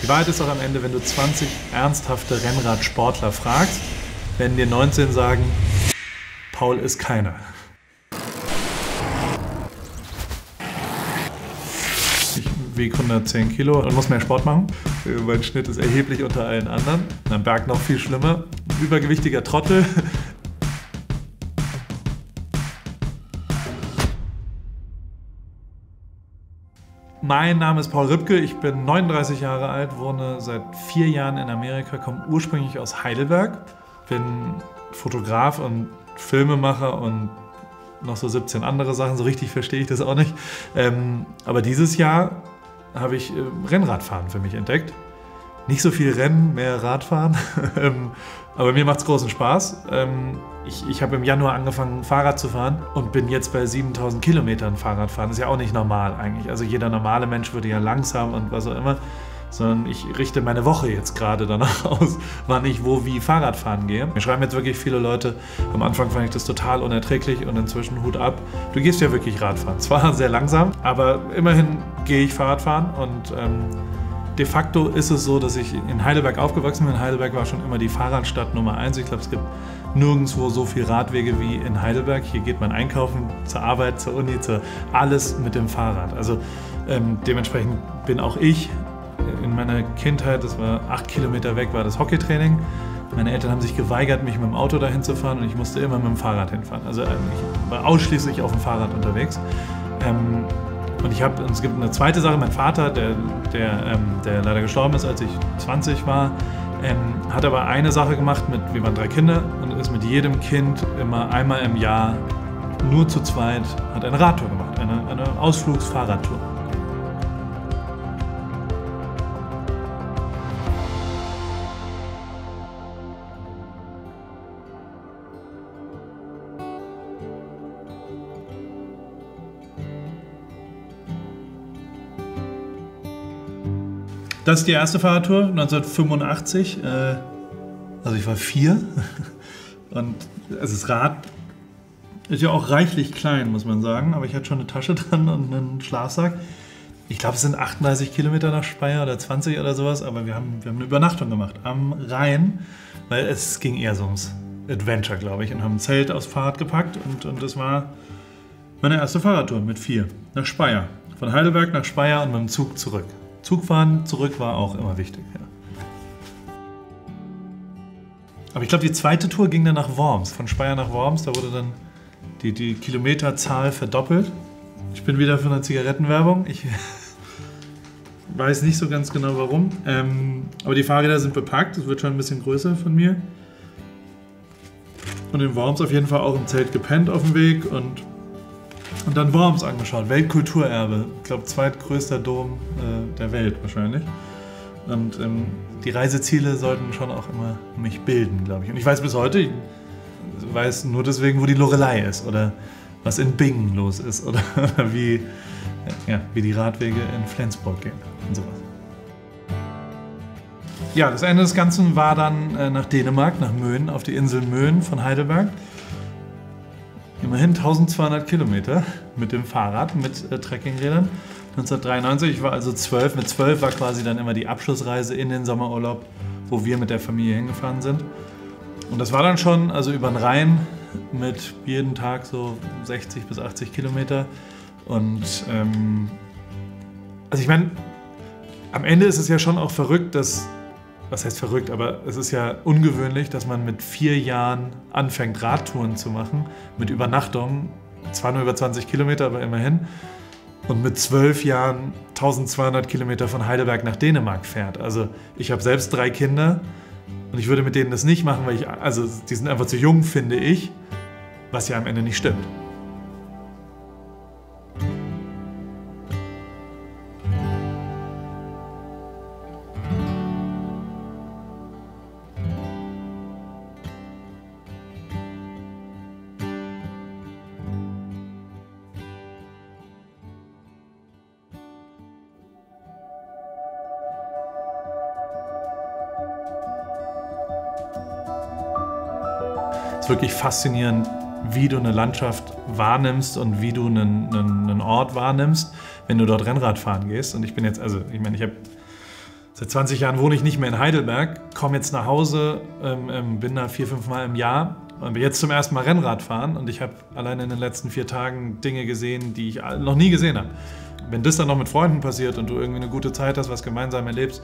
Die Wahrheit ist auch am Ende, wenn du 20 ernsthafte Rennradsportler fragst, werden dir 19 sagen, Paul ist keiner. Ich wiege 110 Kilo und muss mehr Sport machen. Mein Schnitt ist erheblich unter allen anderen. Am Berg noch viel schlimmer. Übergewichtiger Trottel. Mein Name ist Paul Rübke, ich bin 39 Jahre alt, wohne seit 4 Jahren in Amerika, komme ursprünglich aus Heidelberg, bin Fotograf und Filmemacher und noch so 17 andere Sachen, so richtig verstehe ich das auch nicht. Aber dieses Jahr habe ich Rennradfahren für mich entdeckt. Nicht so viel Rennen, mehr Radfahren, aber mir macht es großen Spaß. Ich habe im Januar angefangen Fahrrad zu fahren und bin jetzt bei 7000 Kilometern Fahrradfahren. Das ist ja auch nicht normal eigentlich. Also jeder normale Mensch würde ja langsam und was auch immer, sondern ich richte meine Woche jetzt gerade danach aus, wann ich wo wie Fahrrad fahren gehe. Mir schreiben jetzt wirklich viele Leute, am Anfang fand ich das total unerträglich und inzwischen Hut ab. Du gehst ja wirklich Radfahren, zwar sehr langsam, aber immerhin gehe ich Fahrrad fahren und de facto ist es so, dass ich in Heidelberg aufgewachsen bin. Heidelberg war schon immer die Fahrradstadt Nummer 1. Ich glaube, es gibt nirgendwo so viele Radwege wie in Heidelberg. Hier geht man einkaufen, zur Arbeit, zur Uni, alles mit dem Fahrrad. Also dementsprechend bin auch ich in meiner Kindheit, das war 8 Kilometer weg, war das Hockeytraining. Meine Eltern haben sich geweigert, mich mit dem Auto dahin zu fahren und ich musste immer mit dem Fahrrad hinfahren. Also ich war ausschließlich auf dem Fahrrad unterwegs. Und es gibt eine zweite Sache, mein Vater, der leider gestorben ist, als ich 20 war, hat aber eine Sache gemacht, wir waren 3 Kinder und ist mit jedem Kind immer einmal im Jahr nur zu zweit, hat eine Radtour gemacht, eine Ausflugsfahrradtour. Das ist die erste Fahrradtour, 1985. Also ich war 4. Und das Rad ist ja auch reichlich klein, muss man sagen. Aber ich hatte schon eine Tasche dran und einen Schlafsack. Ich glaube, es sind 38 Kilometer nach Speyer oder 20 oder sowas. Aber wir haben eine Übernachtung gemacht am Rhein. Weil es ging eher so ums Adventure, glaube ich. Und haben ein Zelt aufs Fahrrad gepackt. Und das war meine erste Fahrradtour mit 4 nach Speyer. Von Heidelberg nach Speyer und mit dem Zug zurück. Zugfahren zurück war auch immer wichtig. Ja. Aber ich glaube, die zweite Tour ging dann nach Worms. Von Speyer nach Worms, da wurde dann die Kilometerzahl verdoppelt. Ich bin wieder für eine Zigarettenwerbung. Ich weiß nicht so ganz genau warum. Aber die Fahrräder sind bepackt. Es wird schon ein bisschen größer von mir. Und in Worms auf jeden Fall auch im Zelt gepennt auf dem Weg und dann Worms angeschaut, Weltkulturerbe, ich glaube zweitgrößter Dom der Welt wahrscheinlich. Und die Reiseziele sollten schon auch immer mich bilden, glaube ich. Und ich weiß bis heute, ich weiß nur deswegen, wo die Loreley ist oder was in Bingen los ist oder wie die Radwege in Flensburg gehen und sowas. Ja, das Ende des Ganzen war dann nach Dänemark, nach Möen, auf die Insel Möen von Heidelberg. Immerhin 1200 Kilometer mit dem Fahrrad, mit Trekkingrädern. 1993, ich war also 12. Mit 12 war quasi dann immer die Abschlussreise in den Sommerurlaub, wo wir mit der Familie hingefahren sind. Und das war dann schon, also über den Rhein mit jeden Tag so 60 bis 80 Kilometer. Und also ich meine, am Ende ist es ja schon auch verrückt, was heißt verrückt, aber es ist ja ungewöhnlich, dass man mit 4 Jahren anfängt, Radtouren zu machen, mit Übernachtungen, zwar nur über 20 Kilometer, aber immerhin, und mit 12 Jahren 1200 Kilometer von Heidelberg nach Dänemark fährt. Also ich habe selbst 3 Kinder und ich würde mit denen das nicht machen, weil die sind einfach zu jung, finde ich, was ja am Ende nicht stimmt. Es ist wirklich faszinierend, wie du eine Landschaft wahrnimmst und wie du einen Ort wahrnimmst, wenn du dort Rennrad fahren gehst. Und ich bin jetzt, ich habe Seit 20 Jahren wohne ich nicht mehr in Heidelberg, komme jetzt nach Hause, bin da 4-5 Mal im Jahr und will jetzt zum ersten Mal Rennrad fahren. Und ich habe allein in den letzten 4 Tagen Dinge gesehen, die ich noch nie gesehen habe. Wenn das dann noch mit Freunden passiert und du irgendwie eine gute Zeit hast, was gemeinsam erlebst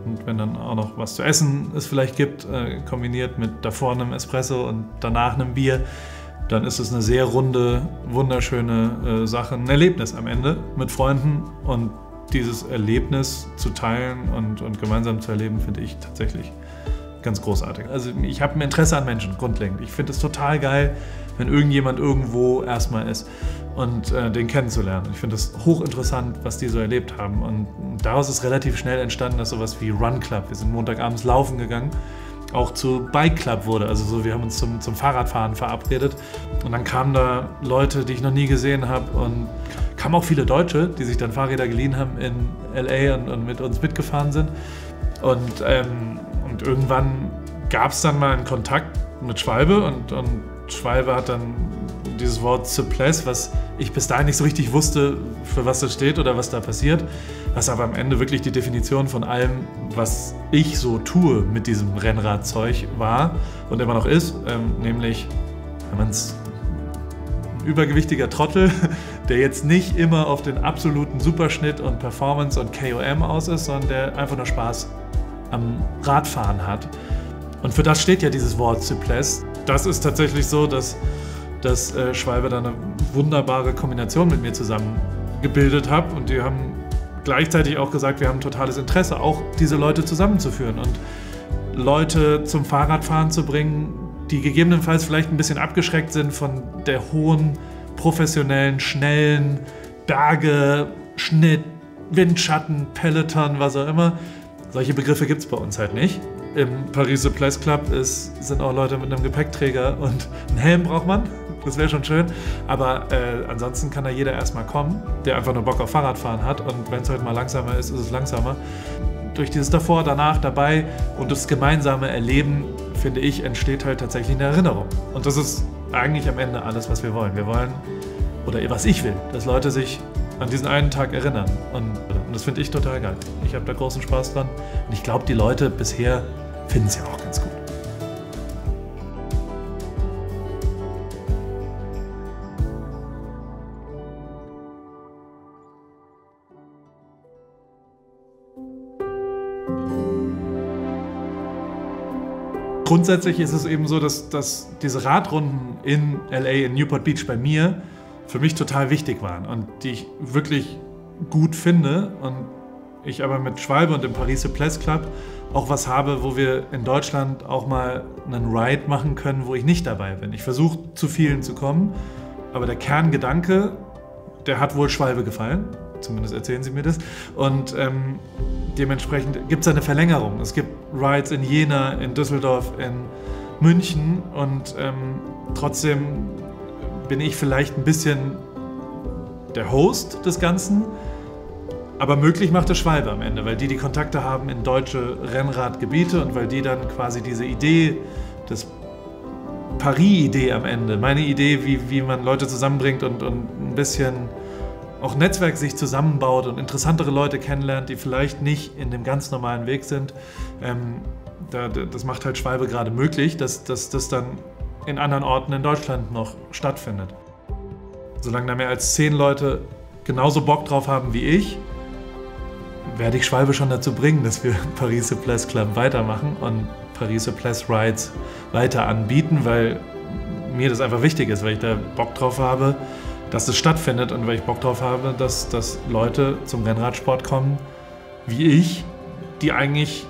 und wenn dann auch noch was zu essen es vielleicht gibt, kombiniert mit davor einem Espresso und danach einem Bier, dann ist es eine sehr runde, wunderschöne Sache, ein Erlebnis am Ende mit Freunden. Und dieses Erlebnis zu teilen und gemeinsam zu erleben, finde ich tatsächlich ganz großartig. Also ich habe ein Interesse an Menschen, grundlegend. Ich finde es total geil, wenn irgendjemand irgendwo erstmal ist und den kennenzulernen. Ich finde es hochinteressant, was die so erlebt haben. Und daraus ist relativ schnell entstanden, dass sowas wie Run Club, wir sind montagabends laufen gegangen, auch zu Bike Club wurde. Also so, wir haben uns zum Fahrradfahren verabredet und dann kamen da Leute, die ich noch nie gesehen habe, und kamen auch viele Deutsche, die sich dann Fahrräder geliehen haben in LA und mit uns mitgefahren sind. Und irgendwann gab es dann mal einen Kontakt mit Schwalbe und Schwalbe hat dann dieses Wort Suples, was ich bis dahin nicht so richtig wusste, für was das steht oder was da passiert, was aber am Ende wirklich die Definition von allem, was ich so tue mit diesem Rennradzeug war und immer noch ist, nämlich, wenn man es übergewichtiger Trottel, der jetzt nicht immer auf den absoluten Superschnitt und Performance und KOM aus ist, sondern der einfach nur Spaß am Radfahren hat. Und für das steht ja dieses Wort Suples. Das ist tatsächlich so, dass Schwalbe da eine wunderbare Kombination mit mir zusammen gebildet hat, und die haben gleichzeitig auch gesagt, wir haben ein totales Interesse, auch diese Leute zusammenzuführen und Leute zum Fahrradfahren zu bringen, die gegebenenfalls vielleicht ein bisschen abgeschreckt sind von der hohen, professionellen, schnellen Berge, Schnitt, Windschatten, Peloton, was auch immer. Solche Begriffe gibt es bei uns halt nicht. Im Paris Suples Club sind auch Leute mit einem Gepäckträger und einen Helm braucht man. Das wäre schon schön. Aber ansonsten kann da jeder erstmal kommen, der einfach nur Bock auf Fahrradfahren hat. Und wenn es heute mal langsamer ist, ist es langsamer. Durch dieses Davor, danach, dabei und das gemeinsame Erleben, finde ich, entsteht halt tatsächlich eine Erinnerung. Und das ist eigentlich am Ende alles, was wir wollen. Wir wollen, oder was ich will, dass Leute sich an diesen einen Tag erinnern. Und das finde ich total geil. Ich habe da großen Spaß dran. Und ich glaube, die Leute bisher finden es ja auch ganz gut. Grundsätzlich ist es eben so, dass diese Radrunden in LA, in Newport Beach bei mir, für mich total wichtig waren und die ich wirklich gut finde. Und ich aber mit Schwalbe und dem Paris Suples Club auch was habe, wo wir in Deutschland auch mal einen Ride machen können, wo ich nicht dabei bin. Ich versuche zu vielen zu kommen, aber der Kerngedanke, der hat wohl Schwalbe gefallen. Zumindest erzählen sie mir das. Und dementsprechend gibt es eine Verlängerung. Es gibt Rides in Jena, in Düsseldorf, in München und trotzdem bin ich vielleicht ein bisschen der Host des Ganzen, aber möglich macht es Schwalbe am Ende, weil die Kontakte haben in deutsche Rennradgebiete und weil die dann quasi diese Idee, das Paris-Idee am Ende, meine Idee, wie man Leute zusammenbringt und ein bisschen auch Netzwerk sich zusammenbaut und interessantere Leute kennenlernt, die vielleicht nicht in dem ganz normalen Weg sind. Das macht halt Schwalbe gerade möglich, dass das dann in anderen Orten in Deutschland noch stattfindet. Solange da mehr als 10 Leute genauso Bock drauf haben wie ich, werde ich Schwalbe schon dazu bringen, dass wir Paris Suples Club weitermachen und Paris Suples Rides weiter anbieten, weil mir das einfach wichtig ist, weil ich da Bock drauf habe, dass es stattfindet und weil ich Bock drauf habe, dass Leute zum Rennradsport kommen, wie ich, die eigentlich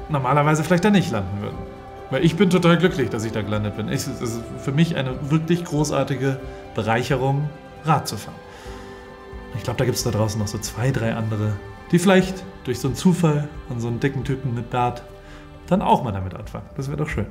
normalerweise vielleicht da nicht landen würden. Weil ich bin total glücklich, dass ich da gelandet bin. Es ist für mich eine wirklich großartige Bereicherung, Rad zu fahren. Ich glaube, da gibt es da draußen noch so 2, 3 andere, die vielleicht durch so einen Zufall an so einen dicken Typen mit Bart dann auch mal damit anfangen. Das wäre doch schön.